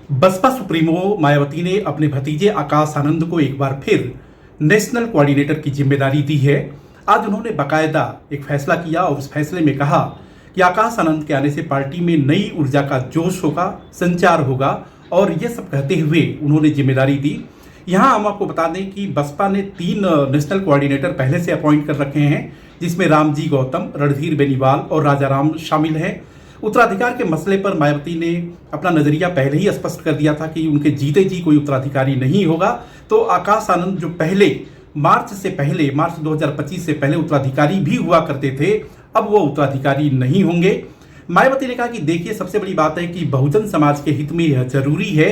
Baspa supremo Mayawati ने अपने भतीजे आकाश आनंद को एक बार फिर नेशनल कोऑर्डिनेटर की जिम्मेदारी दी है। आज उन्होंने बाकायदा एक फैसला किया और उस फैसले में कहा कि आकाश आनंद के आने से पार्टी में नई ऊर्जा का जोश होगा, संचार होगा और ये सब कहते हुए उन्होंने जिम्मेदारी दी। यहाँ हम आपको बता दें कि बसपा ने 3 नेशनल कोऑर्डिनेटर पहले से अपॉइंट कर रखे हैं, जिसमें रामजी गौतम, रणधीर बेनीवाल और राजाराम शामिल हैं। उत्तराधिकार के मसले पर मायावती ने अपना नजरिया पहले ही स्पष्ट कर दिया था कि उनके जीते जी कोई उत्तराधिकारी नहीं होगा। तो आकाश आनंद जो पहले मार्च 2025 से पहले उत्तराधिकारी भी हुआ करते थे, अब वो उत्तराधिकारी नहीं होंगे। मायावती ने कहा कि देखिए, सबसे बड़ी बात है कि बहुजन समाज के हित में यह जरूरी है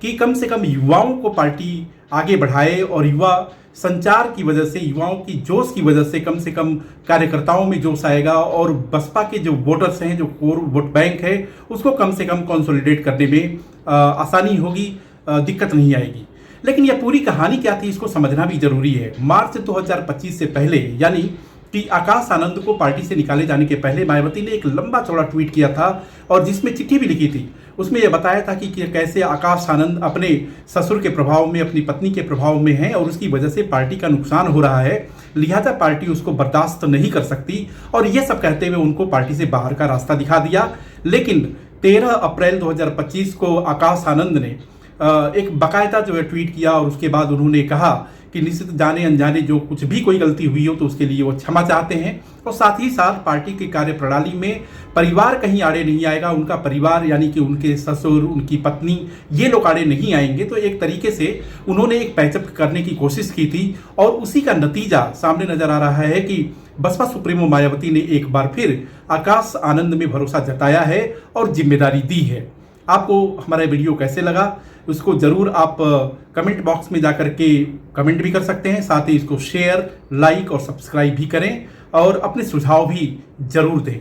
कि कम से कम युवाओं को पार्टी आगे बढ़ाए और युवा संचार की वजह से, युवाओं की जोश की वजह से कम कार्यकर्ताओं में जोश आएगा और बसपा के जो वोटर्स हैं, जो कोर वोट बैंक है, उसको कम से कम कंसोलिडेट करने में आसानी होगी, दिक्कत नहीं आएगी। लेकिन यह पूरी कहानी क्या थी, इसको समझना भी जरूरी है। मार्च 2025 से पहले, यानी कि आकाश आनंद को पार्टी से निकाले जाने के पहले मायावती ने एक लंबा चौड़ा ट्वीट किया था और जिसमें चिट्ठी भी लिखी थी। उसमें यह बताया था कि कैसे आकाश आनंद अपने ससुर के प्रभाव में, अपनी पत्नी के प्रभाव में है और उसकी वजह से पार्टी का नुकसान हो रहा है, लिहाजा पार्टी उसको बर्दाश्त नहीं कर सकती। और यह सब कहते हुए उनको पार्टी से बाहर का रास्ता दिखा दिया। लेकिन 13 अप्रैल 2025 को आकाश आनंद ने एक बाकायदा जो है ट्वीट किया और उसके बाद उन्होंने कहा कि निश्चित जाने अनजाने जो कुछ भी कोई गलती हुई हो तो उसके लिए वो क्षमा चाहते हैं और साथ ही साथ पार्टी की कार्यप्रणाली में परिवार कहीं आड़े नहीं आएगा। उनका परिवार यानी कि उनके ससुर, उनकी पत्नी, ये लोग आड़े नहीं आएंगे। तो एक तरीके से उन्होंने एक पैचअप करने की कोशिश की थी और उसी का नतीजा सामने नजर आ रहा है कि बसपा सुप्रीमो मायावती ने एक बार फिर आकाश आनंद में भरोसा जताया है और जिम्मेदारी दी है। आपको हमारा वीडियो कैसे लगा, उसको जरूर आप कमेंट बॉक्स में जाकर के कमेंट भी कर सकते हैं। साथ ही इसको शेयर, लाइक और सब्सक्राइब भी करें और अपने सुझाव भी जरूर दें।